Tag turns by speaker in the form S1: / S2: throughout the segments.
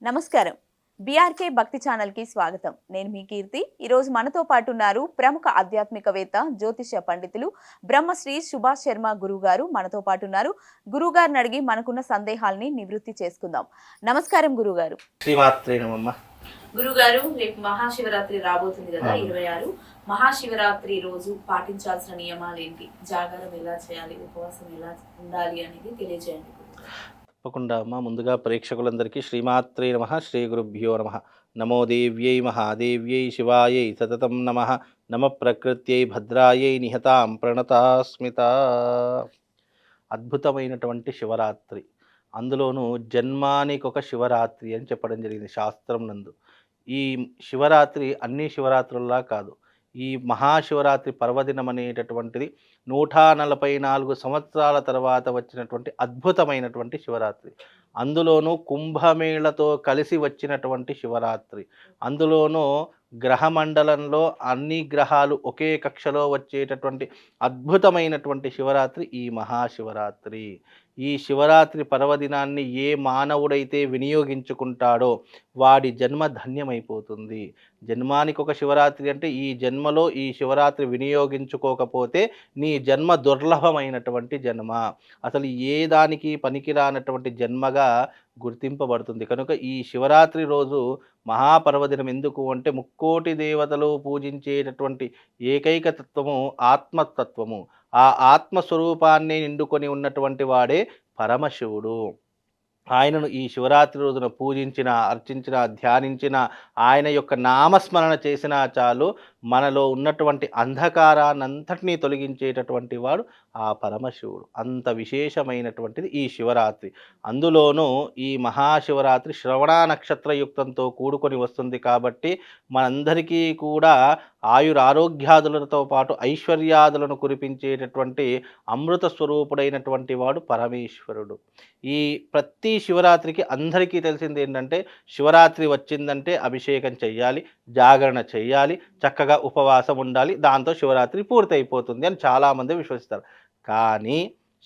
S1: నమస్కారం. బీఆర్కే భక్తి ఛానల్‌కి స్వాగతం. నేను మీ కీర్తి. ఈరోజు మనతో పాటు ఉన్నారు ప్రముఖ ఆధ్యాత్మికవేత్త, జ్యోతిష్య పండితులు బ్రహ్మశ్రీ సుభాష్ శర్మ గురువుగారు మనతో పాటు ఉన్నారు. గురువుగారిని అడిగి మనకున్న సందేహాల్ని నివృత్తి చేసుకుందాం. నమస్కారం గురువుగారు.
S2: శ్రీమాత్రే నమః.
S1: గురుగారు, రేపు మహాశివరాత్రి రాబోతుంది కదా, 26. మహాశివరాత్రి రోజు పాటించాల్సిన నియమాలు ఏంటి? జాగారం ఎలా చేయాలి, ఉపవాసం ఎలా ఉండాలి అనేది తెలియజేయండి.
S2: తప్పకుండా అమ్మ. ముందుగా ప్రేక్షకులందరికీ శ్రీమాత్రే నమః, శ్రీ గురుభ్యో నమః. నమో దేవ్యై మహాదేవ్యై శివాయై సతతం నమః. నమ ప్రకృత్యై భద్రాయై నిహతాం ప్రణతాస్మిత. అద్భుతమైనటువంటి శివరాత్రి, అందులోనూ జన్మానికి ఒక శివరాత్రి అని చెప్పడం జరిగింది శాస్త్రం నందు. ఈ శివరాత్రి అన్ని శివరాత్రుల్లా కాదు. ఈ మహాశివరాత్రి పర్వదినం అనేటటువంటిది 144 సంవత్సరాల తర్వాత వచ్చినటువంటి అద్భుతమైనటువంటి శివరాత్రి. అందులోనూ కుంభమేళతో కలిసి వచ్చినటువంటి శివరాత్రి. అందులోనూ గ్రహమండలంలో అన్ని గ్రహాలు ఒకే కక్షలో వచ్చేటటువంటి అద్భుతమైనటువంటి శివరాత్రి ఈ మహాశివరాత్రి. ఈ శివరాత్రి పర్వదినాన్ని ఏ మానవుడైతే వినియోగించుకుంటాడో వాడి జన్మ ధన్యమైపోతుంది. జన్మానికి ఒక శివరాత్రి అంటే ఈ జన్మలో ఈ శివరాత్రి వినియోగించుకోకపోతే నీ జన్మ దుర్లభమైనటువంటి జన్మ, అసలు ఏ దానికి పనికిరానటువంటి జన్మగా గుర్తింపబడుతుంది. కనుక ఈ శివరాత్రి రోజు మహాపర్వదినం ఎందుకు అంటే ముక్కోటి దేవతలు పూజించేటటువంటి ఏకైక తత్వము ఆత్మతత్వము. ఆ ఆత్మస్వరూపాన్ని నిండుకొని ఉన్నటువంటి వాడే పరమశివుడు. ఆయనను ఈ శివరాత్రి రోజున పూజించిన, అర్చించిన, ధ్యానించిన, ఆయన యొక్క నామస్మరణ చేసినా చాలు మనలో ఉన్నటువంటి అంధకారాన్నంతటినీ తొలగించేటటువంటి వాడు ఆ పరమశివుడు. అంత విశేషమైనటువంటిది ఈ శివరాత్రి. అందులోనూ ఈ మహాశివరాత్రి శ్రవణ నక్షత్రయుక్తంతో కూడుకొని వస్తుంది కాబట్టి మనందరికీ కూడా ఆయురారోగ్యాదులతో పాటు ఐశ్వర్యాదులను కురిపించేటటువంటి అమృత స్వరూపుడైనటువంటి వాడు పరమేశ్వరుడు. ఈ ప్రతి శివరాత్రికి అందరికీ తెలిసింది ఏంటంటే, శివరాత్రి వచ్చిందంటే అభిషేకం చెయ్యాలి, జాగరణ చెయ్యాలి, చక్కగా ఉపవాసం ఉండాలి, దాంతో శివరాత్రి పూర్తయిపోతుంది అని చాలామంది విశ్వసిస్తారు. కానీ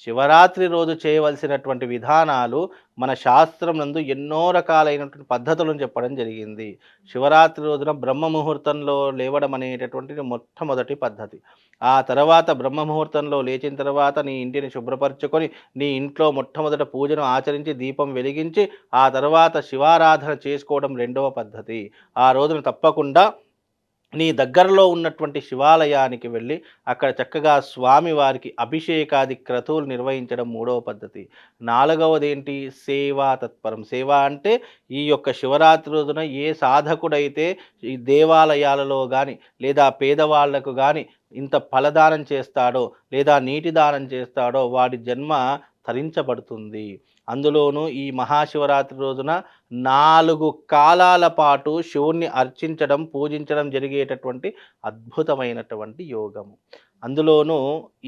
S2: శివరాత్రి రోజు చేయవలసినటువంటి విధానాలు మన శాస్త్రం నందు ఎన్నో రకాలైనటువంటి పద్ధతులను చెప్పడం జరిగింది. శివరాత్రి రోజున బ్రహ్మ ముహూర్తంలో లేవడం అనేటటువంటిది మొట్టమొదటి పద్ధతి. ఆ తర్వాత బ్రహ్మ ముహూర్తంలో లేచిన తర్వాత నీ ఇంటిని శుభ్రపరచుకొని నీ ఇంట్లో మొట్టమొదట పూజను ఆచరించి దీపం వెలిగించి ఆ తర్వాత శివారాధన చేసుకోవడం రెండవ పద్ధతి. ఆ రోజున తప్పకుండా నీ దగ్గరలో ఉన్నటువంటి శివాలయానికి వెళ్ళి అక్కడ చక్కగా స్వామివారికి అభిషేకాది క్రతువులు నిర్వహించడం మూడవ పద్ధతి. నాలుగవది ఏంటి? సేవా తత్పరం. సేవ అంటే ఈ యొక్క శివరాత్రి రోజున ఏ సాధకుడైతే ఈ దేవాలయాలలో కానీ లేదా పేదవాళ్లకు కానీ ఇంత ఫలదానం చేస్తాడో లేదా నీటి దానం చేస్తాడో వాడి జన్మ తరించబడుతుంది. అందులోనూ ఈ మహాశివరాత్రి రోజున 4 కాలాల పాటు శివుణ్ణి అర్చించడం, పూజించడం జరిగేటటువంటి అద్భుతమైనటువంటి యోగము. అందులోనూ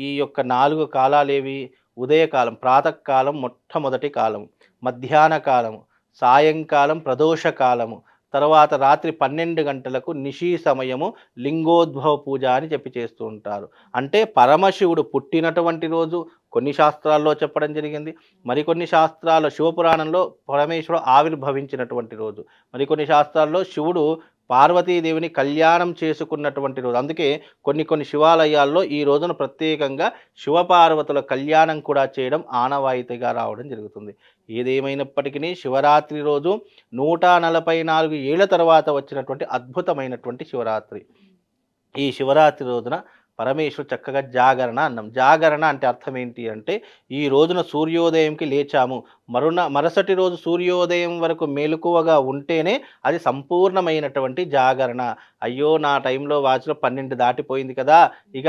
S2: ఈ యొక్క 4 కాలాలేవి? ఉదయకాలం, ప్రాతకాలం మొట్టమొదటి కాలము, మధ్యాహ్న కాలము, సాయంకాలం ప్రదోష కాలము, తర్వాత రాత్రి 12 గంటలకు నిశీ సమయము లింగోద్భవ పూజ అని చెప్పి చేస్తూ ఉంటారు. అంటే పరమశివుడు పుట్టినటువంటి రోజు కొన్ని శాస్త్రాల్లో చెప్పడం జరిగింది. మరికొన్ని శాస్త్రాల్లో శివపురాణంలో పరమేశ్వరుడు ఆవిర్భవించినటువంటి రోజు, మరికొన్ని శాస్త్రాల్లో శివుడు పార్వతీదేవిని కళ్యాణం చేసుకున్నటువంటి రోజు. అందుకే కొన్ని శివాలయాల్లో ఈ రోజున ప్రత్యేకంగా శివపార్వతుల కళ్యాణం కూడా చేయడం ఆనవాయితీగా రావడం జరుగుతుంది. ఏదేమైనప్పటికీ శివరాత్రి రోజు 144 ఏళ్ల తర్వాత వచ్చినటువంటి అద్భుతమైనటువంటి శివరాత్రి. ఈ శివరాత్రి రోజున పరమేశ్వరుడు చక్కగా జాగరణ అన్నాం. జాగరణ అంటే అర్థం ఏంటి అంటే, ఈ రోజున సూర్యోదయంకి లేచాము, మరుసటి రోజు సూర్యోదయం వరకు మెలకువగా ఉంటేనే అది సంపూర్ణమైనటువంటి జాగరణ. అయ్యో నా టైంలో వాచ్లో 12 దాటిపోయింది కదా, ఇక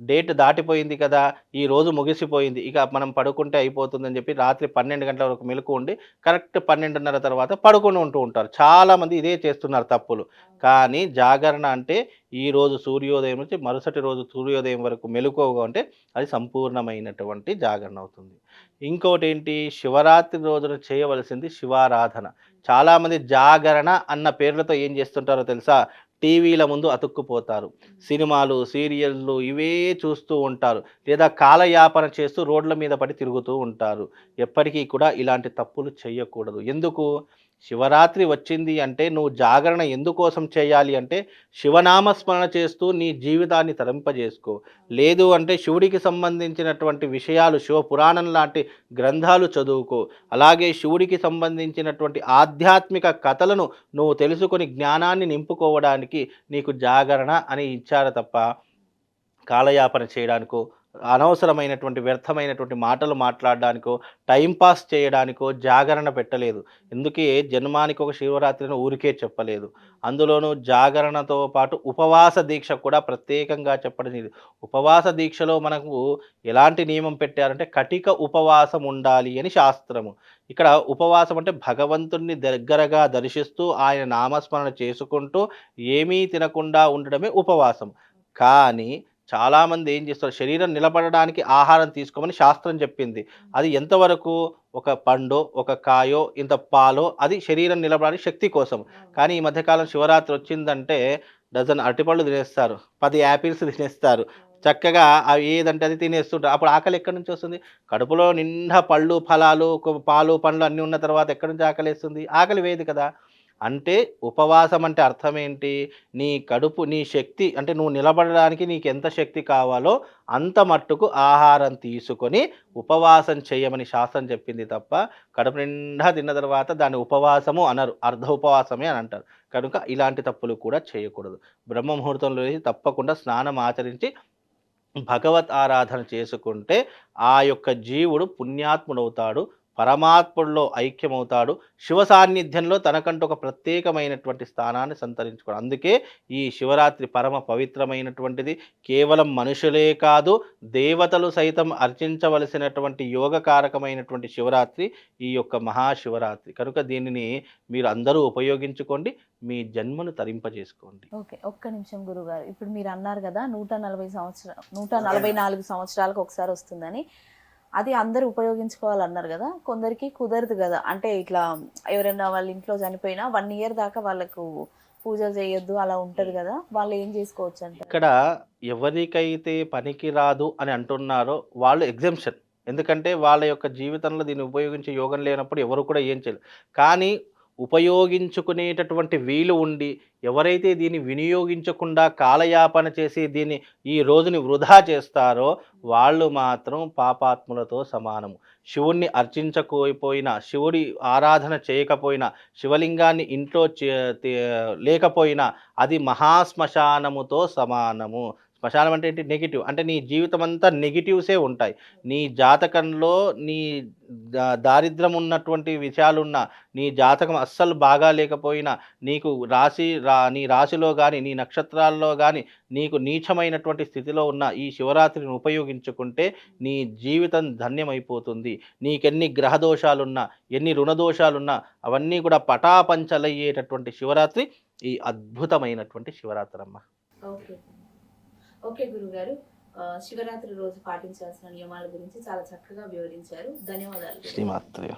S2: డేట్ దాటిపోయింది కదా, ఈ రోజు ముగిసిపోయింది, ఇక మనం పడుకుంటే అయిపోతుందని చెప్పి రాత్రి 12 గంటల వరకు మెలకు ఉండి కరెక్ట్ 12:30 తర్వాత పడుకొని ఉంటూ ఉంటారు. చాలామంది ఇదే చేస్తున్నారు తప్పులు. కానీ జాగరణ అంటే ఈరోజు సూర్యోదయం నుంచి మరుసటి రోజు సూర్యోదయం వరకు మెలకువగా ఉంటే అది సంపూర్ణమైనటువంటి జాగరణ అవుతుంది. ఇంకోటి ఏంటి? శివరాత్రి రోజున చేయవలసింది శివారాధన. చాలామంది జాగరణ అన్న పేర్లతో ఏం చేస్తుంటారో తెలుసా? టీవీల ముందు అతుక్కుపోతారు, సినిమాలు, సీరియళ్ళు ఇవే చూస్తూ ఉంటారు, లేదా కాలయాపన చేస్తూ రోడ్ల మీద పడి తిరుగుతూ ఉంటారు. ఎప్పటికీ కూడా ఇలాంటి తప్పులు చేయకూడదు. ఎందుకు? శివరాత్రి వచ్చింది అంటే నువ్వు జాగరణ ఎందుకోసం చేయాలి అంటే శివనామస్మరణ చేస్తూ నీ జీవితాన్ని తరింపజేసుకో. లేదు అంటే శివుడికి సంబంధించినటువంటి విషయాలు శివ పురాణం లాంటి గ్రంథాలు చదువుకో. అలాగే శివుడికి సంబంధించినటువంటి ఆధ్యాత్మిక కథలను నువ్వు తెలుసుకొని జ్ఞానాన్ని నింపుకోవడానికి నీకు జాగరణ అని ఇచ్చారు తప్ప కాలయాపన చేయడానికో, అనవసరమైనటువంటి వ్యర్థమైనటువంటి మాటలు మాట్లాడడానికో, టైంపాస్ చేయడానికో జాగరణ పెట్టలేదు. అందుకే జన్మానికి ఒక శివరాత్రిని ఊరికే చెప్పలేదు. అందులోనూ జాగరణతో పాటు ఉపవాస దీక్ష కూడా ప్రత్యేకంగా చెప్పడం ఇది. ఉపవాస దీక్షలో మనకు ఎలాంటి నియమం పెట్టారంటే కటిక ఉపవాసం ఉండాలి అని శాస్త్రము. ఇక్కడ ఉపవాసం అంటే భగవంతుడిని దగ్గరగా దర్శిస్తూ ఆయన నామస్మరణ చేసుకుంటూ ఏమీ తినకుండా ఉండడమే ఉపవాసం. కానీ చాలామంది ఏం చేస్తారు, శరీరం నిలబడడానికి ఆహారం తీసుకోమని శాస్త్రం చెప్పింది. అది ఎంతవరకు? ఒక పండో, ఒక కాయో, ఇంత పాలో అది శరీరం నిలబడడానికి శక్తి కోసం. కానీ ఈ మధ్యకాలం శివరాత్రి వచ్చిందంటే డజన్ అరటిపళ్ళు తినేస్తారు, 10 యాపిల్స్ తినేస్తారు. చక్కగా అవి ఏదంటే అది తినేస్తుంటారు. అప్పుడు ఆకలి ఎక్కడి నుంచి వస్తుంది? కడుపులో నిండా పళ్ళు, ఫలాలు, పాలు, పండ్లు అన్నీ ఉన్న తర్వాత ఎక్కడి నుంచి ఆకలేస్తుంది? ఆకలి వేయదు కదా! అంటే ఉపవాసం అంటే అర్థం ఏంటి? నీ కడుపు నీ శక్తి అంటే నువ్వు నిలబడడానికి నీకెంత శక్తి కావాలో అంత మట్టుకు ఆహారం తీసుకొని ఉపవాసం చేయమని శాస్త్రం చెప్పింది తప్ప, కడుపు నిండా తిన్న తర్వాత దాన్ని ఉపవాసము అనరు. అర్ధ ఉపవాసమే అని అంటారు. కనుక ఇలాంటి తప్పులు కూడా చేయకూడదు. బ్రహ్మ ముహూర్తంలో లేచి తప్పకుండా స్నానం ఆచరించి భగవత్ ఆరాధన చేసుకుంటే ఆ యొక్క జీవుడు పుణ్యాత్ముడవుతాడు. పరమాత్ముడిలో ఐక్యమవుతాడు. శివ సాన్నిధ్యంలో తనకంటూ ఒక ప్రత్యేకమైనటువంటి స్థానాన్ని సంతరించుకోవడం. అందుకే ఈ శివరాత్రి పరమ పవిత్రమైనటువంటిది. కేవలం మనుషులే కాదు, దేవతలు సైతం అర్చించవలసినటువంటి యోగకారకమైనటువంటి శివరాత్రి ఈ యొక్క మహాశివరాత్రి. కనుక దీనిని మీరు అందరూ ఉపయోగించుకోండి. మీ జన్మను తరింపజేసుకోండి.
S1: ఓకే, ఒక్క నిమిషం గురుగారు. ఇప్పుడు మీరు అన్నారు కదా 144 సంవత్సరాలకు ఒకసారి వస్తుందని. అది అందరూ ఉపయోగించుకోవాలన్నారు కదా, కొందరికి కుదరదు కదా. అంటే ఇట్లా ఎవరైనా వాళ్ళ ఇంట్లో చనిపోయినా 1 ఇయర్ దాకా వాళ్ళకు పూజ చేయొద్దు అలా ఉంటది కదా, వాళ్ళు ఏం చేసుకోవచ్చు అంటే?
S2: ఇక్కడ ఎవరికైతే పనికి రాదు అని అంటున్నారో వాళ్ళు ఎగ్జెంప్షన్. ఎందుకంటే వాళ్ళ యొక్క జీవితంలో దీన్ని ఉపయోగించే యోగం లేనప్పుడు ఎవరు కూడా ఏం చేయలేరు. కానీ ఉపయోగించుకునేటటువంటి వీలు ఉండి ఎవరైతే దీన్ని వినియోగించకుండా కాలయాపన చేసి దీన్ని ఈ రోజుని వృధా చేస్తారో వాళ్ళు మాత్రం పాపాత్ములతో సమానము. శివుణ్ణి అర్చించకపోయినా, శివుడి ఆరాధన చేయకపోయినా, శివలింగాన్ని ఇంట్లో లేకపోయినా అది మహాశ్మశానముతో సమానము. శ్మశానం అంటే ఏంటి? నెగిటివ్. అంటే నీ జీవితం అంతా నెగిటివ్సే ఉంటాయి. నీ జాతకంలో నీ దారిద్ర్యం ఉన్నటువంటి విషయాలున్నా, నీ జాతకం అస్సలు బాగా లేకపోయినా, నీకు నీ రాశిలో కానీ నీ నక్షత్రాల్లో కానీ నీకు నీచమైనటువంటి స్థితిలో ఉన్న ఈ శివరాత్రిని ఉపయోగించుకుంటే నీ జీవితం ధన్యమైపోతుంది. నీకెన్ని గ్రహదోషాలున్నా, ఎన్ని రుణదోషాలున్నా అవన్నీ కూడా పటాపంచలయ్యేటటువంటి శివరాత్రి ఈ అద్భుతమైనటువంటి శివరాత్రి అమ్మ.
S1: ఓకే, ఓకే గురుగారు. శివరాత్రి రోజు పాటించాల్సిన నియమాల గురించి చాలా చక్కగా వివరించారు. ధన్యవాదాలు.
S2: శ్రీమాత్రే.